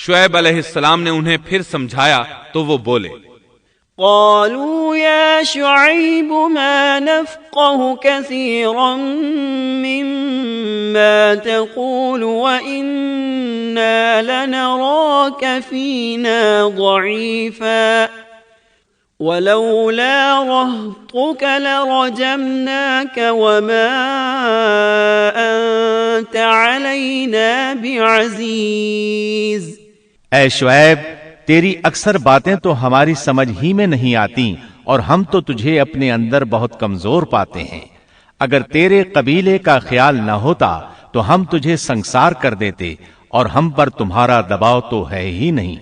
شعیب علیہ السلام نے انہیں پھر سمجھایا تو وہ بولے، قالوا يا شعيب ما نفقه كثيرا مما تقول وإنا لنراك فينا ضعيفا ولولا رهطك لرجمناك وما أنت علينا بعزيز۔ اے شعیب، تیری اکثر باتیں تو ہماری سمجھ ہی میں نہیں آتی اور ہم تو تجھے اپنے اندر بہت کمزور پاتے ہیں۔ اگر تیرے قبیلے کا خیال نہ ہوتا تو ہم تجھے سنگسار کر دیتے اور ہم پر تمہارا دباؤ تو ہے ہی نہیں۔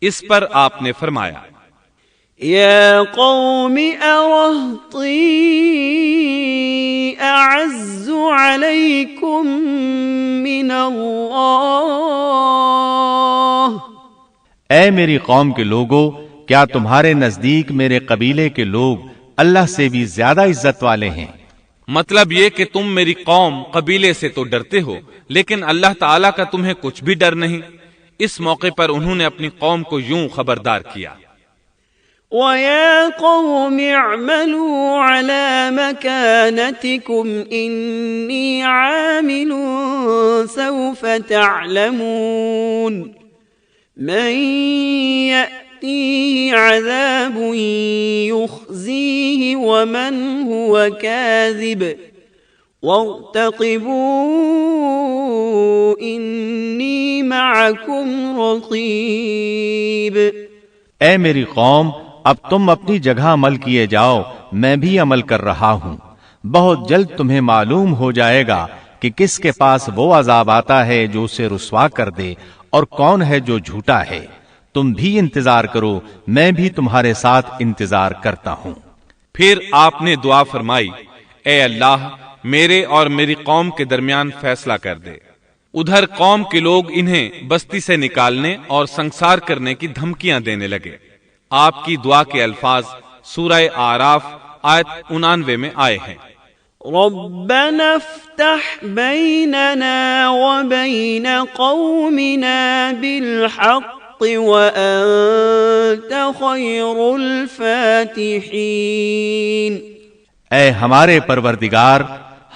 اس پر آپ نے فرمایا، یا قوم ارہطی اعز علیکم من اللہ۔ اے میری قوم کے لوگوں، کیا تمہارے نزدیک میرے قبیلے کے لوگ اللہ سے بھی زیادہ عزت والے ہیں؟ مطلب یہ کہ تم میری قوم قبیلے سے تو ڈرتے ہو لیکن اللہ تعالیٰ کا تمہیں کچھ بھی ڈر نہیں۔ اس موقع پر انہوں نے اپنی قوم کو یوں خبردار کیا، وَيَا قَوْمِ اعْمَلُوا عَلَى مَكَانَتِكُمْ إِنِّي عَامِلٌ سَوْفَ تَعْلَمُونَ من يأتيه عذاب يخزيه ومن هو كاذب وارتقبوا إني معكم رقيب۔ اے میری قوم، اب تم اپنی جگہ عمل کیے جاؤ، میں بھی عمل کر رہا ہوں۔ بہت جلد تمہیں معلوم ہو جائے گا کہ کس کے پاس وہ عذاب آتا ہے جو اسے رسوا کر دے اور کون ہے جو جھوٹا ہے۔ تم بھی انتظار کرو، میں بھی تمہارے ساتھ انتظار کرتا ہوں۔ پھر آپ نے دعا فرمائی، اے اللہ میرے اور میری قوم کے درمیان فیصلہ کر دے۔ ادھر قوم کے لوگ انہیں بستی سے نکالنے اور سنگسار کرنے کی دھمکیاں دینے لگے۔ آپ کی دعا کے الفاظ سورہ اعراف آیت 99 میں آئے ہیں، ربنا افتح بيننا وبين قومنا بالحق وأنت خير الفاتحين۔ اے ہمارے پروردگار،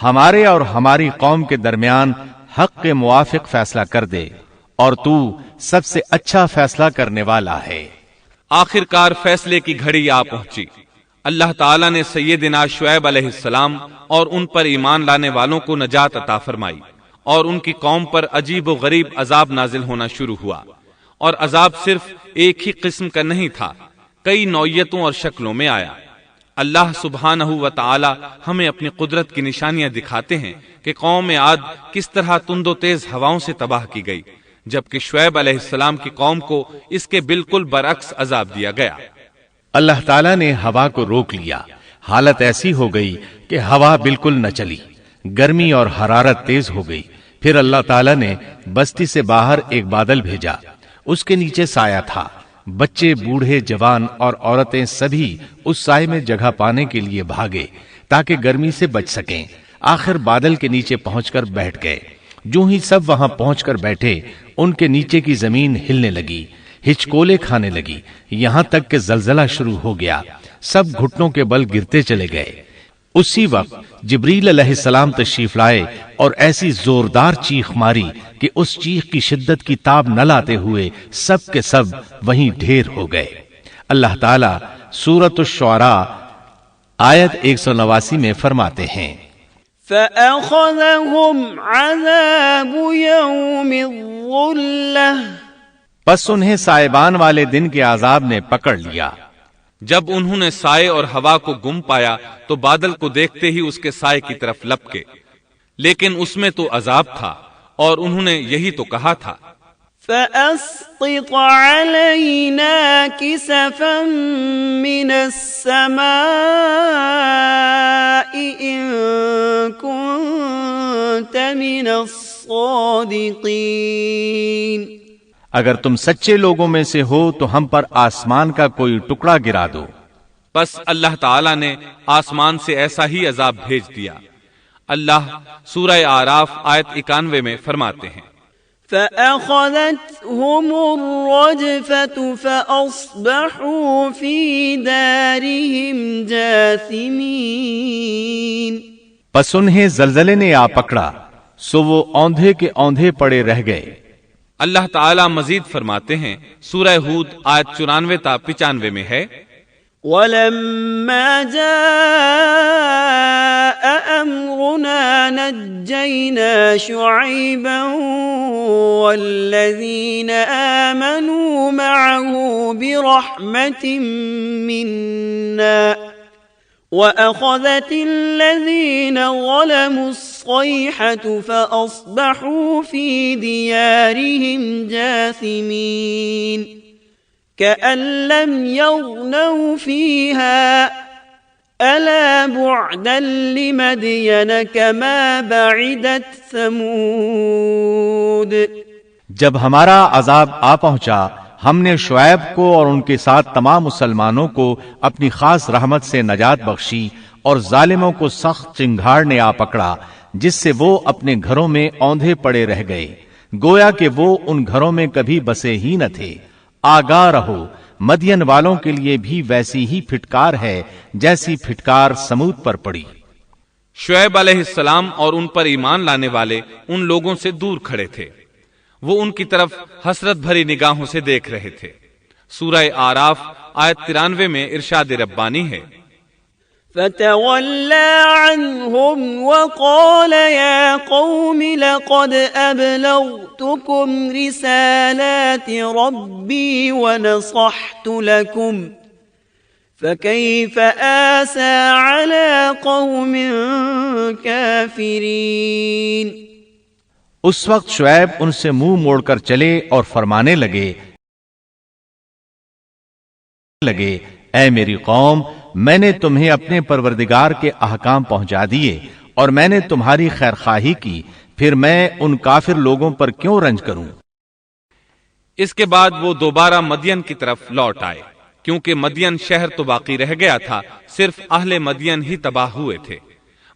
ہمارے اور ہماری قوم کے درمیان حق کے موافق فیصلہ کر دے اور تو سب سے اچھا فیصلہ کرنے والا ہے۔ آخر کار فیصلے کی گھڑی آ پہنچی۔ اللہ تعالیٰ نے سیدنا شعیب علیہ السلام اور ان پر ایمان لانے والوں کو نجات عطا فرمائی اور ان کی قوم پر عجیب و غریب عذاب نازل ہونا شروع ہوا، اور عذاب صرف ایک ہی قسم کا نہیں تھا، کئی نوعیتوں اور شکلوں میں آیا۔ اللہ سبحانہ و تعالی ہمیں اپنی قدرت کی نشانیاں دکھاتے ہیں کہ قوم عاد کس طرح تند و تیز ہواؤں سے تباہ کی گئی، جبکہ شعیب علیہ السلام کی قوم کو اس کے بالکل برعکس عذاب دیا گیا۔ اللہ تعالیٰ نے ہوا کو روک لیا، حالت ایسی ہو گئی کہ ہوا بالکل نہ چلی، گرمی اور حرارت تیز ہو گئی۔ پھر اللہ تعالیٰ نے بستی سے باہر ایک بادل بھیجا، اس کے نیچے سایہ تھا، بچے، بوڑھے، جوان اور عورتیں سبھی اس سائے میں جگہ پانے کے لیے بھاگے تاکہ گرمی سے بچ سکیں۔ آخر بادل کے نیچے پہنچ کر بیٹھ گئے۔ جو ہی سب وہاں پہنچ کر بیٹھے، ان کے نیچے کی زمین ہلنے لگی، ہچکولے کھانے لگی، یہاں تک کہ زلزلہ شروع ہو گیا، سب گھٹنوں کے بل گرتے چلے گئے۔ اسی وقت جبریل علیہ السلام تشریف لائے اور ایسی زوردار چیخ ماری کہ اس چیخ کی شدت کی تاب نہ لاتے ہوئے سب کے سب وہیں ڈھیر ہو گئے۔ اللہ تعالیٰ سورۃ الشعراء آیت 189 میں فرماتے ہیں، فَأَخَذَهُمْ عَذَابُ يَوْمِ الظُّلَّةِ، پس انہیں سائبان والے دن کے عذاب نے پکڑ لیا۔ جب انہوں نے سائے اور ہوا کو گم پایا تو بادل کو دیکھتے ہی اس کے سائے کی طرف لپکے، لیکن اس میں تو عذاب تھا اور انہوں نے یہی تو کہا تھا، فَأَسْقِطْ عَلَيْنَا كِسَفًا مِّنَ السَّمَاءِ إِن كُنتَ مِنَ الصَّادِقِينَ۔ اگر تم سچے لوگوں میں سے ہو تو ہم پر آسمان کا کوئی ٹکڑا گرا دو۔ بس اللہ تعالیٰ نے آسمان سے ایسا ہی عذاب بھیج دیا۔ اللہ سورہ اعراف آیت 91 میں فرماتے ہیں، فأخذتهم الرجفة فأصبحوا في دارهم جاثمين. پس انہیں زلزلے نے آ پکڑا سو وہ اوندھے کے اوندھے پڑے رہ گئے. اللہ تعالی مزید فرماتے ہیں سورہ ہود آیت 94 تا 95 میں ہے وَلَمَّا جَاءَ أَمْرُنَا نَجَّيْنَا شُعَيْبًا وَالَّذِينَ آمَنُوا مَعَهُ بِرَحْمَةٍ مِنَّا وَأَخَذَتِ الَّذِينَ ظَلَمُوا الصَّيْحَةُ فَأَصْبَحُوا فِي دِيَارِهِمْ جَاثِمِينَ كَأَن لَّمْ يَغْنَوْا فِيهَا أَلَا بُعْدًا لِّمَدْيَنَ كَمَا بَعِدَتْ ثَمُودُ. جب ہمارا عذاب آ پہنچا ہم نے شعیب کو اور ان کے ساتھ تمام مسلمانوں کو اپنی خاص رحمت سے نجات بخشی اور ظالموں کو سخت چنگھاڑ نے آ پکڑا جس سے وہ اپنے گھروں میں اوندھے پڑے رہ گئے گویا کہ وہ ان گھروں میں کبھی بسے ہی نہ تھے. آگاہ رہو مدین والوں کے لیے بھی ویسی ہی پھٹکار ہے جیسی پھٹکار سمود پر پڑی. شعیب علیہ السلام اور ان پر ایمان لانے والے ان لوگوں سے دور کھڑے تھے. وہ ان کی طرف حسرت بھری نگاہوں سے دیکھ رہے تھے. سورہ آراف آیت 93 میں ارشاد ربانی ہے فَتَوَلَّى عَنْهُمْ وَقَالَ يَا قَوْمِ لَقَدْ أَبْلَغْتُكُمْ رِسَالَاتِ رَبِّي وَنَصَحْتُ لَكُمْ فَكَيْفَ آسَى عَلَى قَوْمٍ كَافِرِينَ. اس وقت شعیب ان سے منہ موڑ کر چلے اور فرمانے لگے اے میری قوم میں نے تمہیں اپنے پروردگار کے احکام پہنچا دیے اور میں نے تمہاری خیرخواہی کی پھر میں ان کافر لوگوں پر کیوں رنج کروں. اس کے بعد وہ دوبارہ مدین کی طرف لوٹ آئے کیونکہ مدین شہر تو باقی رہ گیا تھا صرف اہل مدین ہی تباہ ہوئے تھے.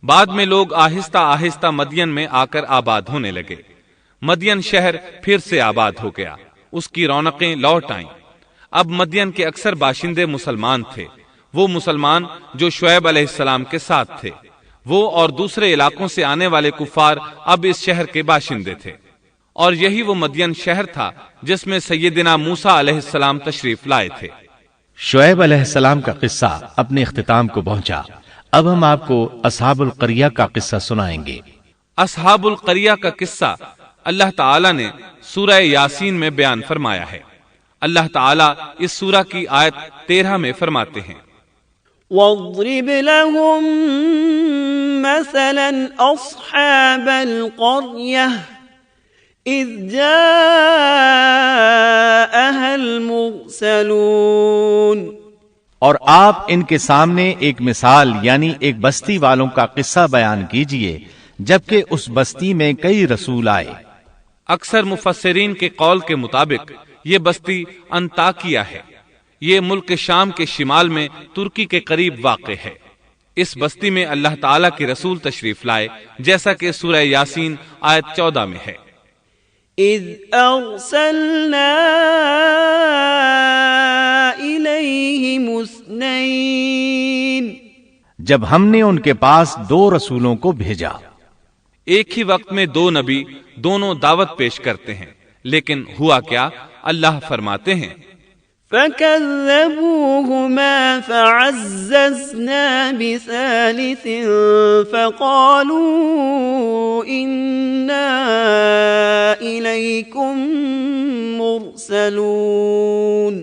بعد میں لوگ آہستہ آہستہ مدین میں آ کر آباد ہونے لگے. مدین شہر پھر سے آباد ہو گیا اس کی رونقیں لوٹ آئیں. اب مدین کے اکثر باشندے مسلمان تھے. وہ مسلمان جو شعیب علیہ السلام کے ساتھ تھے وہ اور دوسرے علاقوں سے آنے والے کفار اب اس شہر کے باشندے تھے. اور یہی وہ مدین شہر تھا جس میں سیدنا موسیٰ علیہ السلام تشریف لائے تھے. شعیب علیہ السلام کا قصہ اپنے اختتام کو پہنچا. اب ہم آپ کو اصحاب القریہ کا قصہ سنائیں گے. اصحاب القریہ کا قصہ اللہ تعالی نے سورہ یاسین میں بیان فرمایا ہے. اللہ تعالی اس سورہ کی آیت 13 میں فرماتے ہیں وَاضْرِبْ لَهُمْ مَثَلًا أَصْحَابَ الْقَرْيَةِ إِذْ جَاءَهَا الْمُرْسَلُونَ. اور آپ ان کے سامنے ایک مثال یعنی ایک بستی والوں کا قصہ بیان کیجئے جبکہ اس بستی میں کئی رسول آئے. اکثر مفسرین کے قول کے مطابق یہ بستی انطاکیہ ہے. یہ ملک شام کے شمال میں ترکی کے قریب واقع ہے. اس بستی میں اللہ تعالیٰ کے رسول تشریف لائے جیسا کہ سورہ یاسین آیت 14 میں ہے اذ ارسلنا الیہم اثنین. جب ہم نے ان کے پاس 2 رسولوں کو بھیجا. ایک ہی وقت میں 2 نبی دونوں دعوت پیش کرتے ہیں لیکن ہوا کیا اللہ فرماتے ہیں فَكَذَّبُوهُمَا فَعَزَّزْنَا بِثَالِثٍ فَقَالُوا إِنَّا إِلَيْكُمْ مُرْسَلُونَ.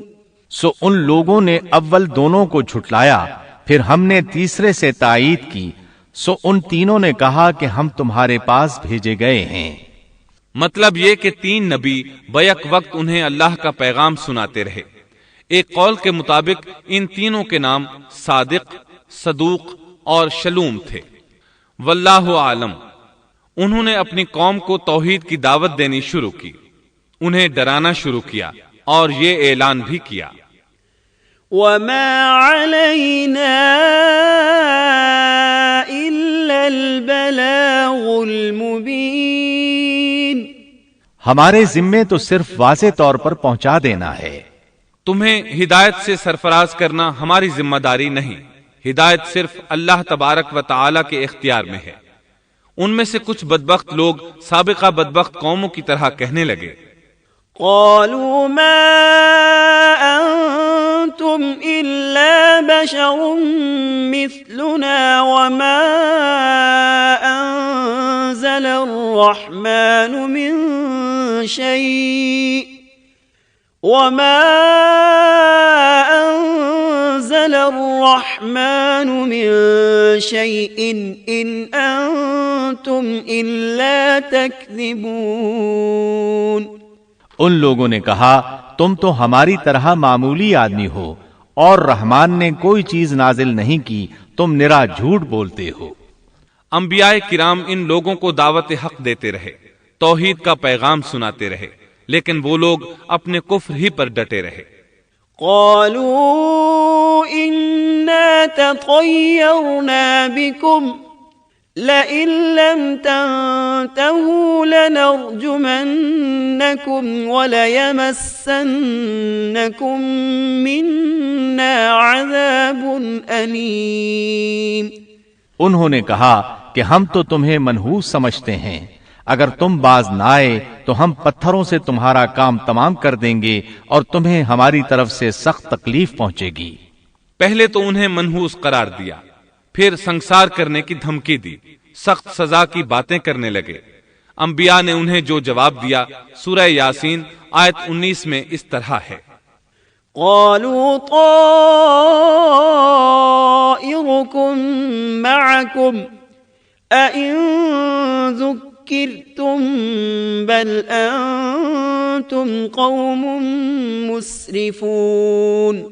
سو ان لوگوں نے اول دونوں کو جھٹلایا پھر ہم نے تیسرے سے تائید کی سو ان تینوں نے کہا کہ ہم تمہارے پاس بھیجے گئے ہیں. مطلب یہ کہ 3 نبی بیک وقت انہیں اللہ کا پیغام سناتے رہے. ایک قول کے مطابق ان تینوں کے نام صادق، صدوق اور شلوم تھے. واللہ عالم. انہوں نے اپنی قوم کو توحید کی دعوت دینی شروع کی، انہیں ڈرانا شروع کیا اور یہ اعلان بھی کیا وَمَا عَلَيْنَا إِلَّا الْبَلَاغُ الْمُبِينُ. ہمارے ذمے تو صرف واضح طور پر پہنچا دینا ہے۔ تمہیں ہدایت سے سرفراز کرنا ہماری ذمہ داری نہیں، ہدایت صرف اللہ تبارک و تعالی کے اختیار میں ہے۔ ان میں سے کچھ بدبخت لوگ سابقہ بدبخت قوموں کی طرح کہنے لگے، قالوا ما أنتم إلا بشر مثلنا وما أنزل الرحمن من شيء إن أنتم إلا تكذبون۔ ان لوگوں نے کہا تم تو ہماری طرح معمولی آدمی ہو اور رحمان نے کوئی چیز نازل نہیں کی، تم نرا جھوٹ بولتے ہو۔ انبیاء کرام ان لوگوں کو دعوت حق دیتے رہے، توحید کا پیغام سناتے رہے، لیکن وہ لوگ اپنے کفر ہی پر ڈٹے رہے۔ قالوا إنا تطيرنا بكم لئن لم تنتهوا لنرجمنكم وليمسنكم منا عذاب أليم۔ انہوں نے کہا کہ ہم تو تمہیں منحوس سمجھتے ہیں، اگر تم باز نہ آئے تو ہم پتھروں سے تمہارا کام تمام کر دیں گے اور تمہیں ہماری طرف سے سخت تکلیف پہنچے گی۔ پہلے تو انہیں منحوس قرار دیا، پھر سنسار کرنے کی دھمکی دی، سخت سزا کی باتیں کرنے لگے۔ انبیاء نے انہیں جو جواب دیا سورہ یاسین آیت 19 میں اس طرح ہے، قالوا طائركم معكم أئن ذكرتم بل أنتم قوم مسرفون۔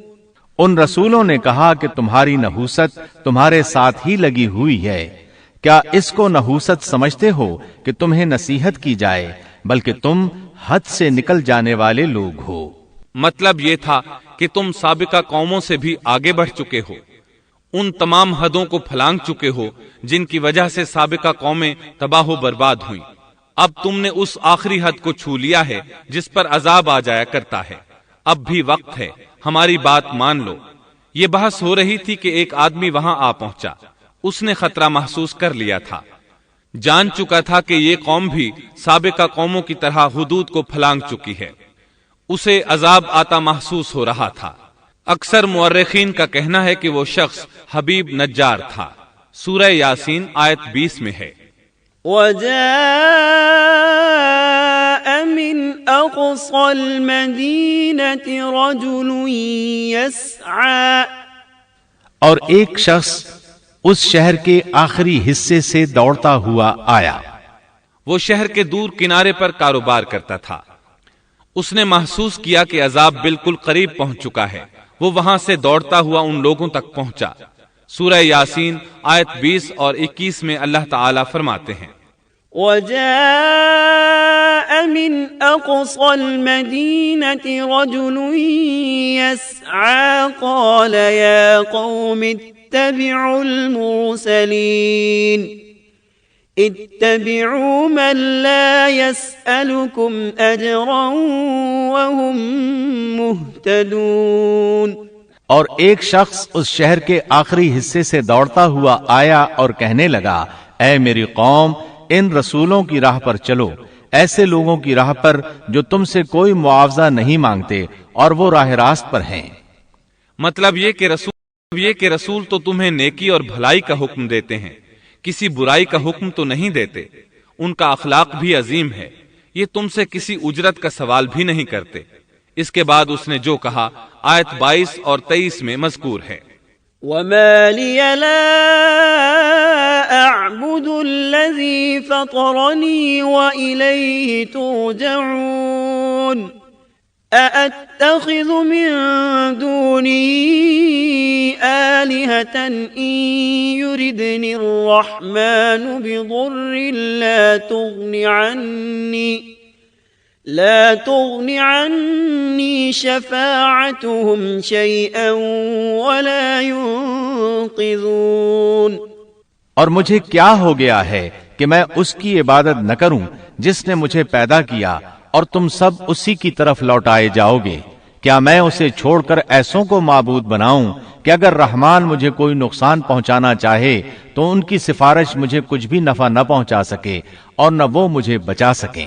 ان رسولوں نے کہا کہ تمہاری نحوست تمہارے ساتھ ہی لگی ہوئی ہے، کیا اس کو نحوست سمجھتے ہو کہ تمہیں نصیحت کی جائے، بلکہ تم حد سے نکل جانے والے لوگ ہو۔ مطلب یہ تھا کہ تم سابقہ قوموں سے بھی آگے بڑھ چکے ہو، ان تمام حدوں کو پھلانگ چکے ہو جن کی وجہ سے سابقہ قومیں تباہ و برباد ہوئیں۔ اب تم نے اس آخری حد کو چھو لیا ہے جس پر عذاب آ جایا کرتا ہے۔ اب بھی وقت ہے، ہماری بات مان لو۔ یہ بحث ہو رہی تھی کہ ایک آدمی وہاں آ پہنچا، اس نے خطرہ محسوس کر لیا تھا، جان چکا تھا کہ یہ قوم بھی سابقہ قوموں کی طرح حدود کو پھلانگ چکی ہے، اسے عذاب آتا محسوس ہو رہا تھا۔ اکثر مورخین کا کہنا ہے کہ وہ شخص حبیب نجار تھا۔ سورہ یاسین آیت 20 میں ہے، وجاء من أقصى المدينة رجل يسعى، اور ایک شخص اس شہر کے آخری حصے سے دوڑتا ہوا آیا۔ وہ شہر کے دور کنارے پر کاروبار کرتا تھا، اس نے محسوس کیا کہ عذاب بالکل قریب پہنچ چکا ہے۔ وہ وہاں سے دوڑتا ہوا ان لوگوں تک پہنچا۔ سورہ یاسین آیت 20 اور 21 میں اللہ تعالیٰ فرماتے ہیں، وجاء من أقصى المدينة رجل يسعى قال يا قوم اتبعوا المرسلين اتبعوا من لا يسألكم أجرا وهم مهتدون۔ اور ایک شخص اس شہر کے آخری حصے سے دوڑتا ہوا آیا اور کہنے لگا، اے میری قوم، ان رسولوں کی راہ پر چلو، ایسے لوگوں کی راہ پر جو تم سے کوئی معاوضہ نہیں مانگتے اور وہ راہ راست پر ہیں۔ مطلب یہ کہ رسول تو تمہیں نیکی اور بھلائی کا حکم دیتے ہیں، کسی برائی کا حکم تو نہیں دیتے۔ ان کا اخلاق بھی عظیم ہے، یہ تم سے کسی اجرت کا سوال بھی نہیں کرتے۔ اس کے بعد اس نے جو کہا آیت 22 اور 23 میں مذکور ہے، وما لي لا أعبد الذي فطرني وإليه ترجعون أأتخذ من دونه آلهة إن يردني الرحمن بضر لا تغن عني شفاعتهم شيئا ولا ينقذون۔ اور مجھے کیا ہو گیا ہے کہ میں اس کی عبادت نہ کروں جس نے مجھے پیدا کیا اور تم سب اسی کی طرف لوٹائے جاؤ گے. کیا میں اسے چھوڑ کر ایسوں کو معبود بناؤں کہ اگر رحمان مجھے کوئی نقصان پہنچانا چاہے تو ان کی سفارش مجھے کچھ بھی نفع نہ پہنچا سکے اور نہ وہ مجھے بچا سکیں.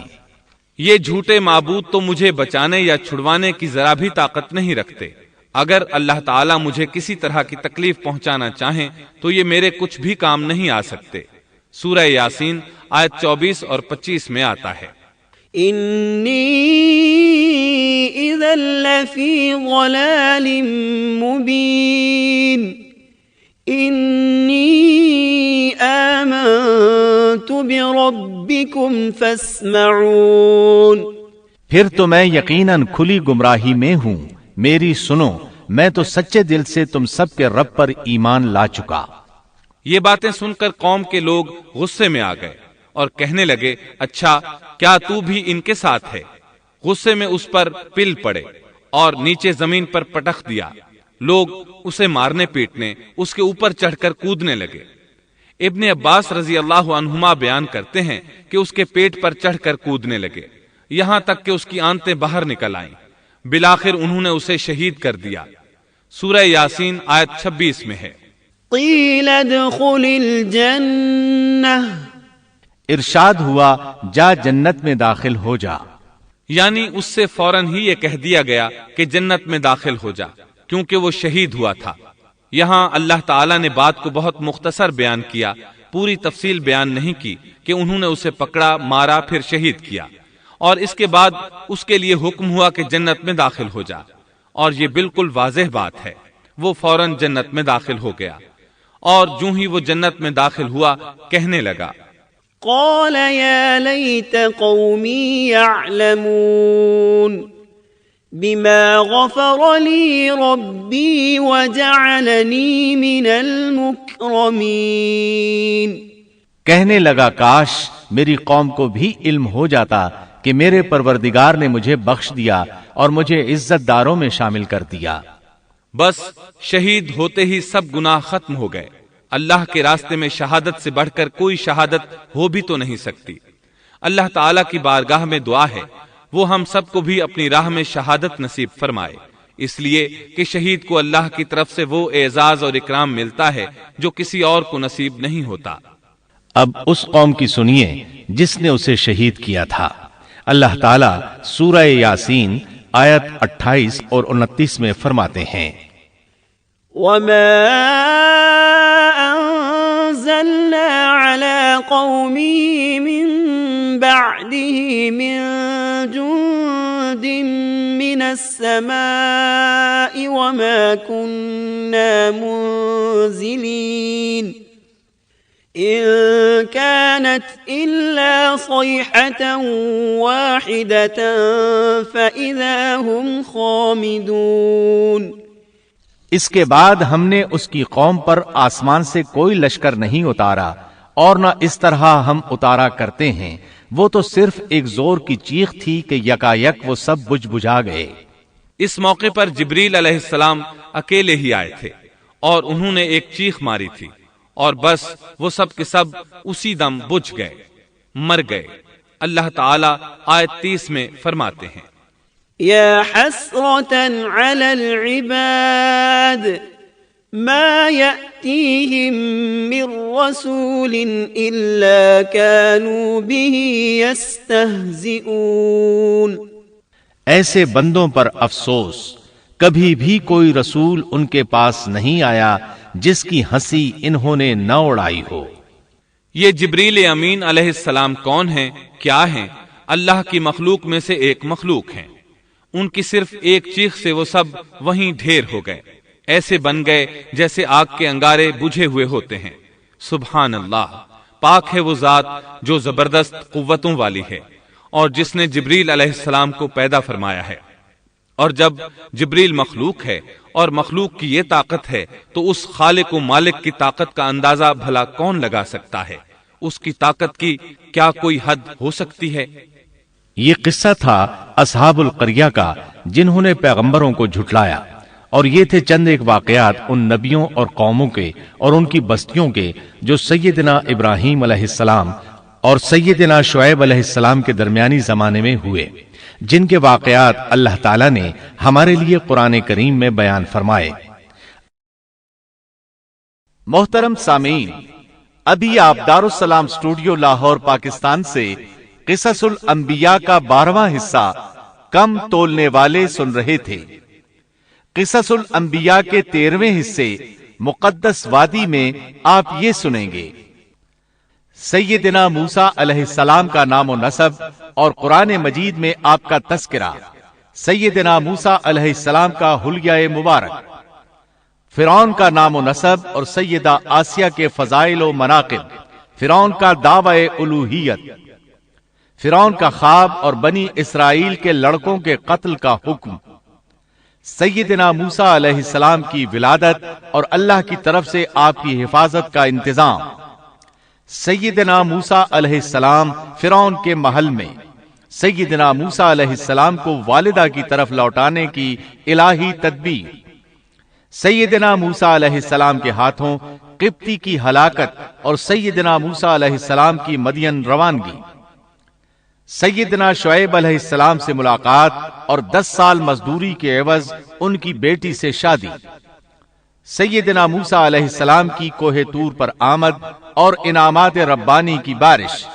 یہ جھوٹے معبود تو مجھے بچانے یا چھڑوانے کی ذرا بھی طاقت نہیں رکھتے. اگر اللہ تعالیٰ مجھے کسی طرح کی تکلیف پہنچانا چاہیں تو یہ میرے کچھ بھی کام نہیں آ سکتے. سورہ یاسین آیت 24 اور 25 میں آتا ہے. انی اذا لفی ضلال مبین انی آمنت بربکم فاسمعون. پھر تو میں یقیناً کھلی گمراہی میں ہوں، میری سنو، میں تو سچے دل سے تم سب کے رب پر ایمان لا چکا. یہ باتیں سن کر قوم کے لوگ غصے میں آ گئے اور کہنے لگے اچھا کیا تو بھی ان کے ساتھ ہے؟ غصے میں اس پر پل پڑے اور نیچے زمین پر پٹخ دیا. لوگ اسے مارنے پیٹنے اس کے اوپر چڑھ کر کودنے لگے. ابن عباس رضی اللہ عنہما بیان کرتے ہیں کہ اس کے پیٹ پر چڑھ کر کودنے لگے یہاں تک کہ اس کی آنتیں باہر نکل آئیں. بالآخر انہوں نے اسے شہید کر دیا. سورہ یاسین آیت 26 میں ہے. قیل ادخل الجنہ، ارشاد ہوا جا جنت میں داخل ہو جا. یعنی اس سے فوراً ہی یہ کہہ دیا گیا کہ جنت میں داخل ہو جا کیونکہ وہ شہید ہوا تھا. یہاں اللہ تعالیٰ نے بات کو بہت مختصر بیان کیا، پوری تفصیل بیان نہیں کی کہ انہوں نے اسے پکڑا، مارا، پھر شہید کیا اور اس کے بعد اس کے لیے حکم ہوا کہ جنت میں داخل ہو جا. اور یہ بالکل واضح بات ہے. وہ فوراً جنت میں داخل ہو گیا اور جو ہی وہ جنت میں داخل ہوا کہنے لگا قال یا لیت قومی یعلمون بما غفر لی ربی وجعلنی من المکرمین. کہنے لگا کاش میری قوم کو بھی علم ہو جاتا کہ میرے پروردگار نے مجھے بخش دیا اور مجھے عزت داروں میں شامل کر دیا. بس شہید ہوتے ہی سب گناہ ختم ہو گئے. اللہ کے راستے میں شہادت سے بڑھ کر کوئی شہادت ہو بھی تو نہیں سکتی. اللہ تعالیٰ کی بارگاہ میں دعا ہے وہ ہم سب کو بھی اپنی راہ میں شہادت نصیب فرمائے، اس لیے کہ شہید کو اللہ کی طرف سے وہ اعزاز اور اکرام ملتا ہے جو کسی اور کو نصیب نہیں ہوتا. اب اس قوم کی سنیے جس نے اسے شہید کیا تھا. اللہ تعالیٰ سورہ یاسین آیت 28 اور 29 میں فرماتے ہیں وما انزلنا على قومه من بعده من جند من السماء وما كنا منزلين إن كانت إلا صيحة واحدة فإذا هم خامدون. اس کے بعد ہم نے اس کی قوم پر آسمان سے کوئی لشکر نہیں اتارا اور نہ اس طرح ہم اتارا کرتے ہیں. وہ تو صرف ایک زور کی چیخ تھی کہ یکایک وہ سب بجھ بجھا گئے. اس موقع پر جبریل علیہ السلام اکیلے ہی آئے تھے اور انہوں نے ایک چیخ ماری تھی اور بس وہ سب کے سب اسی دم بجھ گئے، مر گئے. اللہ تعالیٰ آیت 30 میں فرماتے ہیں یا حسرة على العباد ما يأتيهم من رسول إلا كانوا به يستهزئون. ایسے بندوں پر افسوس، کبھی بھی کوئی رسول ان کے پاس نہیں آیا جس کی ہنسی انہوں نے نہ اڑائی ہو. یہ جبریل امین علیہ السلام کون ہیں، کیا ہیں؟ اللہ کی مخلوق میں سے ایک مخلوق ہیں. ان کی صرف ایک چیخ سے وہ سب وہیں ڈھیر ہو گئے، ایسے بن گئے جیسے آگ کے انگارے بجھے ہوئے ہوتے ہیں. سبحان اللہ، پاک ہے وہ ذات جو زبردست قوتوں والی ہے اور جس نے جبریل علیہ السلام کو پیدا فرمایا ہے. اور جب جبریل مخلوق ہے اور مخلوق کی یہ طاقت ہے تو اس خالق و مالک کی طاقت کا اندازہ بھلا کون لگا سکتا ہے؟ اس کی طاقت کی کیا کوئی حد ہو سکتی ہے؟ یہ قصہ تھا اصحاب القریہ کا جنہوں نے پیغمبروں کو جھٹلایا، اور یہ تھے چند ایک واقعات ان نبیوں اور قوموں کے اور ان کی بستیوں کے جو سیدنا ابراہیم علیہ السلام اور سیدنا شعیب علیہ السلام کے درمیانی زمانے میں ہوئے. جن کے واقعات اللہ تعالیٰ نے ہمارے لیے قرآن کریم میں بیان فرمائے۔ محترم سامعین، ابھی آپ دارالسلام اسٹوڈیو لاہور پاکستان سے قصص الانبیاء کا 12واں حصہ کم تولنے والے سن رہے تھے۔ قصص الانبیاء کے 13ویں حصے مقدس وادی میں آپ یہ سنیں گے: سیدنا موسیٰ علیہ السلام کا نام و نسب اور قرآن مجید میں آپ کا تذکرہ، سیدنا موسیٰ علیہ السلام کا حلیہ مبارک، فرعون کا نام و نسب اور سیدہ آسیہ کے فضائل و مناقب، فرعون کا دعوی الوہیت، فرعون کا خواب اور بنی اسرائیل کے لڑکوں کے قتل کا حکم، سیدنا موسیٰ علیہ السلام کی ولادت اور اللہ کی طرف سے آپ کی حفاظت کا انتظام، سیدنا موسیٰ علیہ السلام فرعون کے محل میں، سیدنا موسیٰ علیہ السلام کو والدہ کی طرف لوٹانے کی الہی تدبیر، سیدنا موسیٰ علیہ السلام کے ہاتھوں قبطی کی ہلاکت اور سیدنا موسیٰ علیہ السلام کی مدین روانگی، سیدنا شعیب علیہ السلام سے ملاقات اور 10 سال مزدوری کے عوض ان کی بیٹی سے شادی، سیدنا موسیٰ علیہ السلام کی کوہ طور پر آمد اور انعامات ربانی کی بارش،